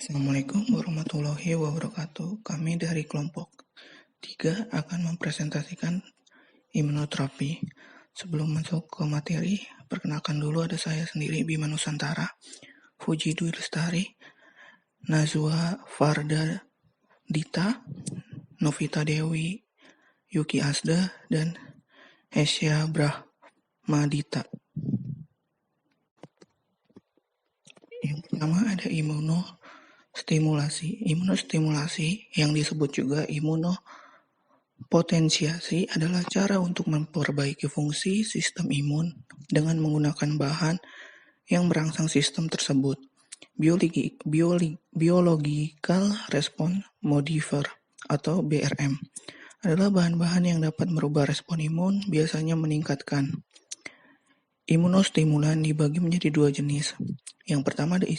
Assalamualaikum warahmatullahi wabarakatuh. Kami dari kelompok 3 akan mempresentasikan imunoterapi. Sebelum masuk ke materi, perkenalkan dulu ada saya sendiri, Bima Nusantara, Fuji Dwi Lestari, Nazwa Farda Dita, Novita Dewi, Yuki Asda, dan Hesya Brahmadita. Yang pertama ada imunostimulasi. Imunostimulasi yang disebut juga imunopotensiasi adalah cara untuk memperbaiki fungsi sistem imun dengan menggunakan bahan yang merangsang sistem tersebut. Biological Response Modifier atau BRM adalah bahan-bahan yang dapat merubah respon imun, biasanya meningkatkan. Imunostimulan dibagi menjadi dua jenis. Yang pertama ada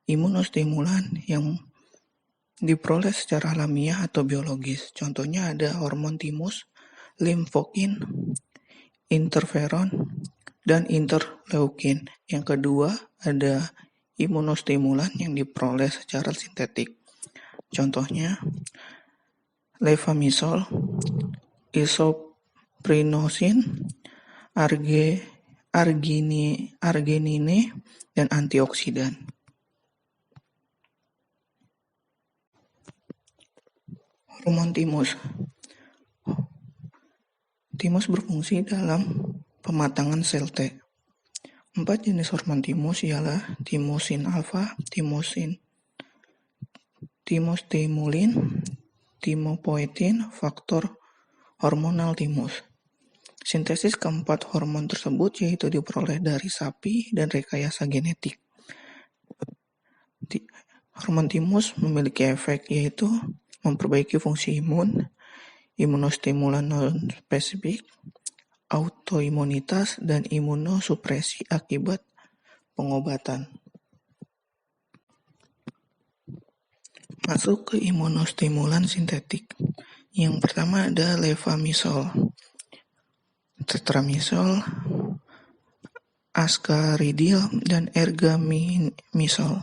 imunostimulan yang diperoleh secara alamiah atau biologis. Contohnya ada hormon timus, limfokin, interferon, dan interleukin. Yang kedua ada imunostimulan yang diperoleh secara sintetik. Contohnya levamisol, isoprinosin, arginine, dan antioksidan. Hormon timus. Timus berfungsi dalam pematangan sel T. 4 jenis hormon timus ialah timusin alfa, timostimulin, timopoetin, faktor hormonal timus. Sintesis keempat hormon tersebut yaitu diperoleh dari sapi dan rekayasa genetik. Hormon timus memiliki efek yaitu memperbaiki fungsi imun, imunostimulan non-spesifik, autoimunitas, dan imunosupresi akibat pengobatan. Masuk ke imunostimulan sintetik. Yang pertama ada levamisol, tetramisol, ascaridil, dan ergamisol.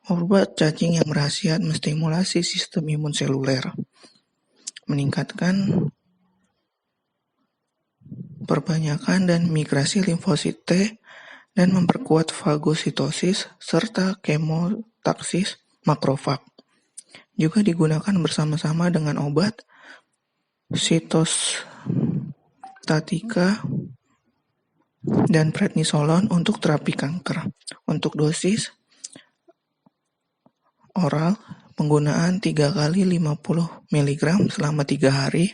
Obat cacing yang berkhasiat menstimulasi sistem imun seluler, meningkatkan perbanyakan dan migrasi limfosit T, dan memperkuat fagositosis serta kemotaksis makrofag. Juga digunakan bersama-sama dengan obat sitostatika dan prednisolon untuk terapi kanker. Untuk dosis oral, penggunaan 3 kali 50 mg selama 3 hari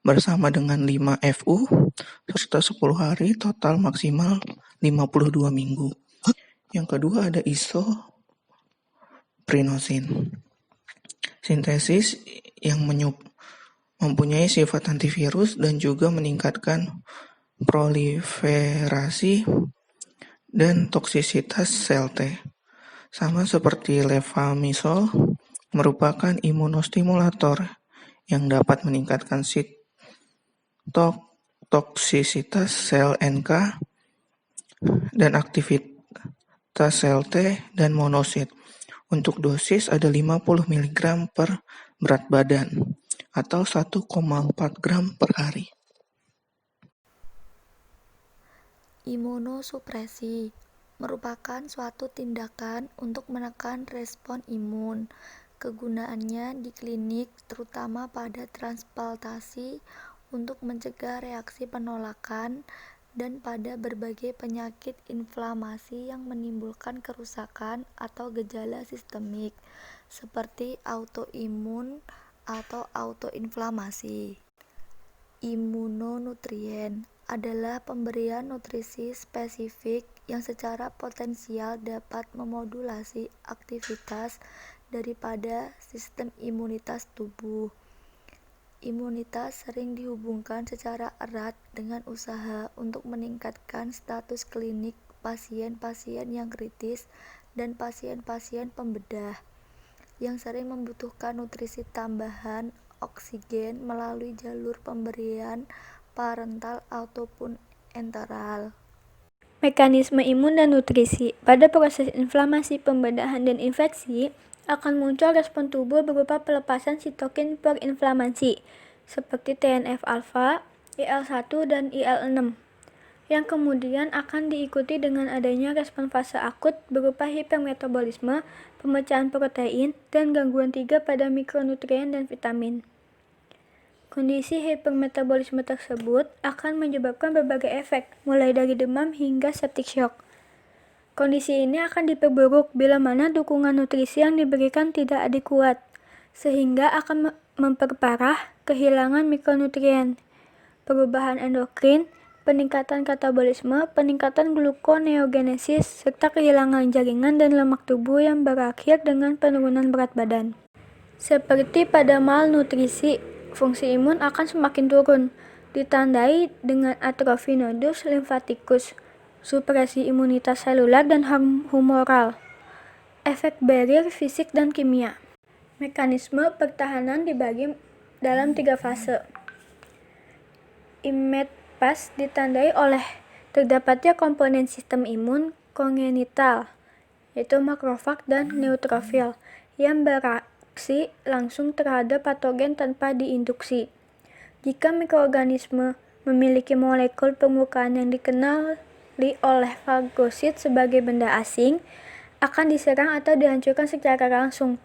bersama dengan 5 FU serta 10 hari total maksimal 52 minggu. Yang kedua ada isoprinosin. Sintesis yang mempunyai sifat antivirus dan juga meningkatkan proliferasi dan toksisitas sel T. Sama seperti levamisol, merupakan imunostimulator yang dapat meningkatkan toksisitas sel NK dan aktivitas sel T dan monosit. Untuk dosis ada 50 mg per berat badan atau 1,4 gram per hari. Imunosupresi merupakan suatu tindakan untuk menekan respon imun. Kegunaannya di klinik terutama pada transplantasi untuk mencegah reaksi penolakan dan pada berbagai penyakit inflamasi yang menimbulkan kerusakan atau gejala sistemik seperti autoimun atau autoinflamasi. Imunonutrien adalah pemberian nutrisi spesifik yang secara potensial dapat memodulasi aktivitas daripada sistem imunitas tubuh. Imunitas sering dihubungkan secara erat dengan usaha untuk meningkatkan status klinik pasien-pasien yang kritis dan pasien-pasien pembedah yang sering membutuhkan nutrisi tambahan oksigen melalui jalur pemberian parental ataupun enteral. Mekanisme imun dan nutrisi. Pada proses inflamasi, pembedahan, dan infeksi, akan muncul respon tubuh berupa pelepasan sitokin perinflamasi seperti TNF-alfa, IL-1, dan IL-6 yang kemudian akan diikuti dengan adanya respon fase akut berupa hipermetabolisme, pemecahan protein, dan gangguan 3 pada mikronutrien dan vitamin. Kondisi hipermetabolisme tersebut akan menyebabkan berbagai efek, mulai dari demam hingga septic shock. Kondisi ini akan diperburuk bila mana dukungan nutrisi yang diberikan tidak adekuat, sehingga akan memperparah kehilangan mikronutrien, perubahan endokrin, peningkatan katabolisme, peningkatan gluconeogenesis, serta kehilangan jaringan dan lemak tubuh yang berakhir dengan penurunan berat badan. Seperti pada malnutrisi, fungsi imun akan semakin turun, ditandai dengan atrofi nodus limfatikus, supresi imunitas seluler dan humoral, efek barrier fisik dan kimia. Mekanisme pertahanan dibagi dalam 3 fase. Innate phase ditandai oleh terdapatnya komponen sistem imun kongenital, yaitu makrofag dan neutrofil, yang beraksi langsung terhadap patogen tanpa diinduksi. Jika mikroorganisme memiliki molekul permukaan yang dikenali oleh fagosit sebagai benda asing, akan diserang atau dihancurkan secara langsung.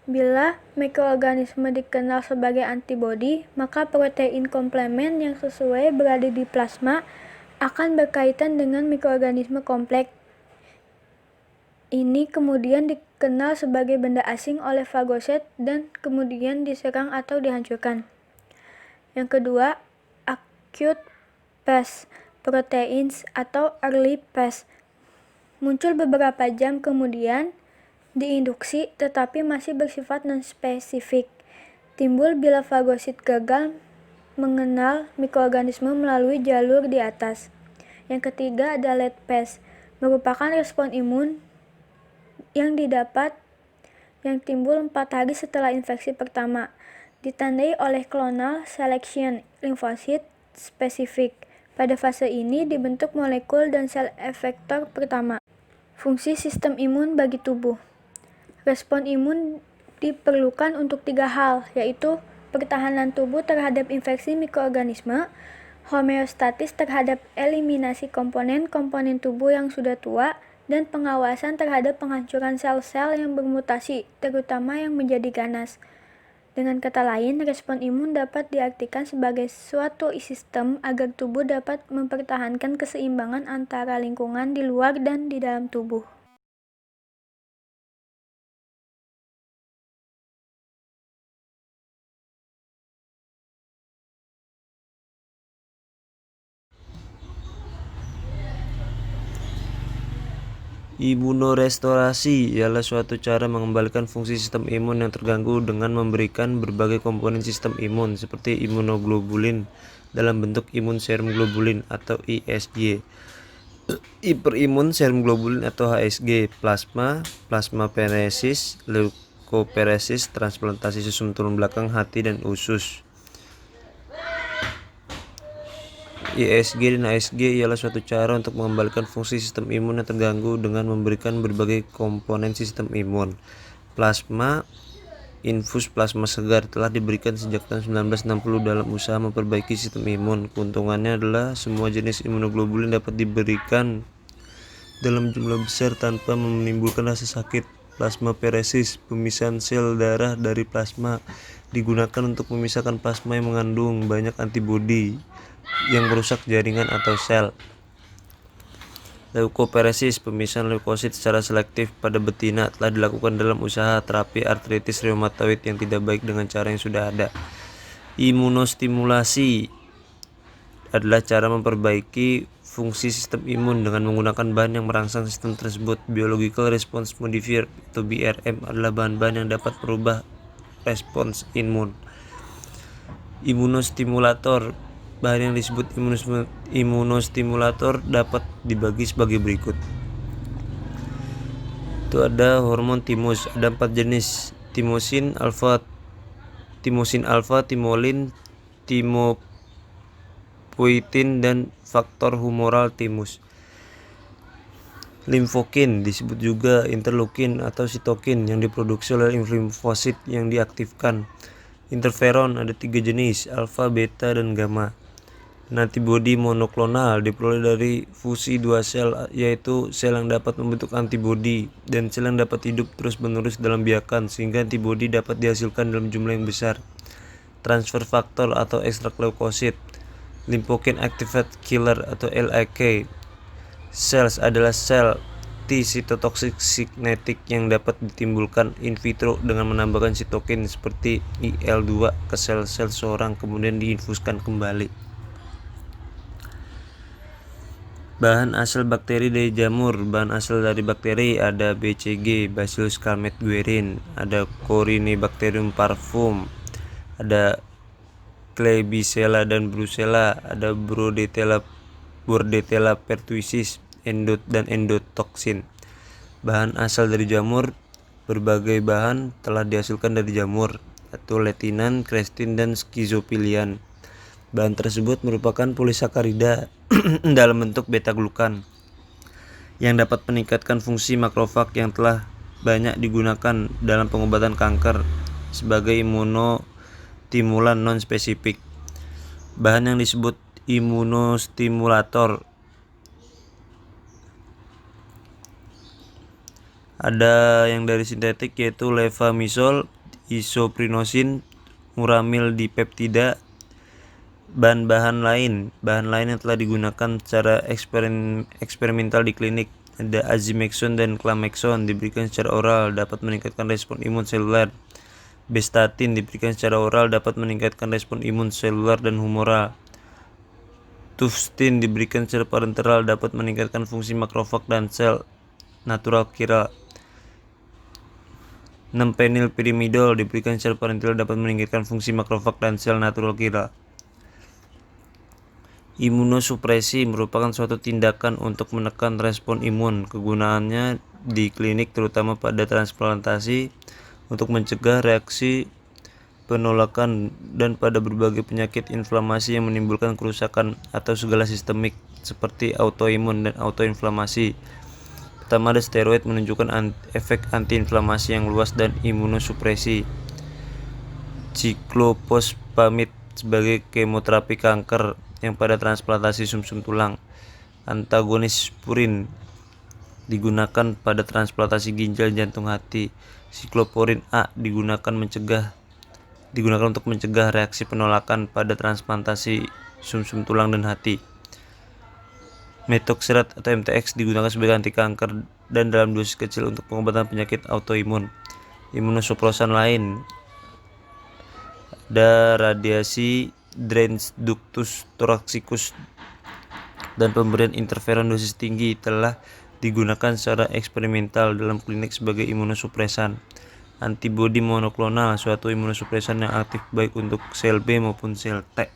Bila mikroorganisme dikenal sebagai antibodi, maka protein komplemen yang sesuai berada di plasma akan berkaitan dengan mikroorganisme kompleks. Ini kemudian dikenal sebagai benda asing oleh fagosit dan kemudian diserang atau dihancurkan. Yang kedua, acute phase proteins atau early phase muncul beberapa jam kemudian, diinduksi tetapi masih bersifat non-spesifik. Timbul bila fagosit gagal mengenal mikroorganisme melalui jalur di atas. Yang ketiga ada late phase, merupakan respon imun yang didapat yang timbul 4 hari setelah infeksi pertama, ditandai oleh clonal selection limfosit spesifik. Pada fase ini dibentuk molekul dan sel efektor pertama. Fungsi sistem imun bagi tubuh. Respon imun diperlukan untuk 3 hal, yaitu pertahanan tubuh terhadap infeksi mikroorganisme, homeostatis terhadap eliminasi komponen-komponen tubuh yang sudah tua, dan pengawasan terhadap penghancuran sel-sel yang bermutasi, terutama yang menjadi ganas. Dengan kata lain, respon imun dapat diartikan sebagai suatu sistem agar tubuh dapat mempertahankan keseimbangan antara lingkungan di luar dan di dalam tubuh. Imunorestorasi ialah suatu cara mengembalikan fungsi sistem imun yang terganggu dengan memberikan berbagai komponen sistem imun seperti imunoglobulin dalam bentuk imun serum globulin atau ISG, hiperimun serum globulin atau HSG, plasmaperesis, leukoperesis, transplantasi sumsum tulang belakang, hati, dan usus. ISG dan HSG ialah suatu cara untuk mengembalikan fungsi sistem imun yang terganggu dengan memberikan berbagai komponen sistem imun. Plasma infus plasma segar telah diberikan sejak tahun 1960 dalam usaha memperbaiki sistem imun. Keuntungannya adalah semua jenis imunoglobulin dapat diberikan dalam jumlah besar tanpa menimbulkan rasa sakit. Plasmaperesis, pemisahan sel darah dari plasma, digunakan untuk memisahkan plasma yang mengandung banyak antibodi yang merusak jaringan atau sel. Leukoperesis, pemisahan leukosit secara selektif pada betina, telah dilakukan dalam usaha terapi artritis reumatoid yang tidak baik dengan cara yang sudah ada. Imunostimulasi adalah cara memperbaiki fungsi sistem imun dengan menggunakan bahan yang merangsang sistem tersebut. Biological Response Modifier atau BRM adalah bahan-bahan yang dapat merubah respons imun. Imunostimulator. Bahan yang disebut imunostimulator dapat dibagi sebagai berikut. Itu ada hormon timus, ada 4 jenis: timosin alfa, timolin, timopoietin, dan faktor humoral timus. Limfokin disebut juga interleukin atau sitokin yang diproduksi oleh limfosit yang diaktifkan. Interferon ada 3 jenis, alfa, beta, dan gamma. Antibodi monoklonal diperoleh dari fusi dua sel, yaitu sel yang dapat membentuk antibodi dan sel yang dapat hidup terus-menerus dalam biakan sehingga antibodi dapat dihasilkan dalam jumlah yang besar. Transfer faktor atau ekstrak leukosit. Limfokin activated killer atau LAK cells adalah sel T cytotoxic signatic yang dapat ditimbulkan in vitro dengan menambahkan sitokin seperti IL-2 ke sel-sel seorang kemudian diinfuskan kembali. Bahan asal bakteri dari jamur. Bahan asal dari bakteri ada BCG, Bacillus calmette guerin, ada Corynebacterium parvum, ada Klebsiella dan Brucella, ada Bordetella pertussis, dan endotoxin. Bahan asal dari jamur. Berbagai bahan telah dihasilkan dari jamur, yaitu letinan, krestin, dan schizopilian. Bahan tersebut merupakan polisakarida dalam bentuk beta-glukan yang dapat meningkatkan fungsi makrofag yang telah banyak digunakan dalam pengobatan kanker sebagai imunostimulan non-spesifik. Bahan yang disebut imunostimulator ada yang dari sintetik yaitu levamisol, isoprinosin, muramil dipeptida. Bahan-bahan lain yang telah digunakan secara eksperimental di klinik ada azimekson dan clamexon diberikan secara oral dapat meningkatkan respon imun seluler. Bestatin diberikan secara oral dapat meningkatkan respon imun seluler dan humoral. Tufstin diberikan secara parenteral dapat meningkatkan fungsi makrofag dan sel natural killer. 6-phenylpirimidol diberikan secara parenteral dapat meningkatkan fungsi makrofag dan sel natural killer. Imunosupresi merupakan suatu tindakan untuk menekan respon imun. Kegunaannya di klinik terutama pada transplantasi untuk mencegah reaksi penolakan dan pada berbagai penyakit inflamasi yang menimbulkan kerusakan atau segala sistemik seperti autoimun dan autoinflamasi. Pertama ada steroid menunjukkan efek antiinflamasi yang luas dan imunosupresi. Ciklophosphamid sebagai kemoterapi kanker yang pada transplantasi sumsum tulang. Antagonis purin digunakan pada transplantasi ginjal, jantung, hati. Sikloporin A digunakan untuk mencegah reaksi penolakan pada transplantasi sumsum tulang dan hati. Methoxstat atau MTX digunakan sebagai anti kanker dan dalam dosis kecil untuk pengobatan penyakit autoimun. Imunosupresan lain ada radiasi Transductus thoraxicus dan pemberian interferon dosis tinggi telah digunakan secara eksperimental dalam klinik sebagai imunosupresan. Antibodi monoklonal suatu imunosupresan yang aktif baik untuk sel B maupun sel T.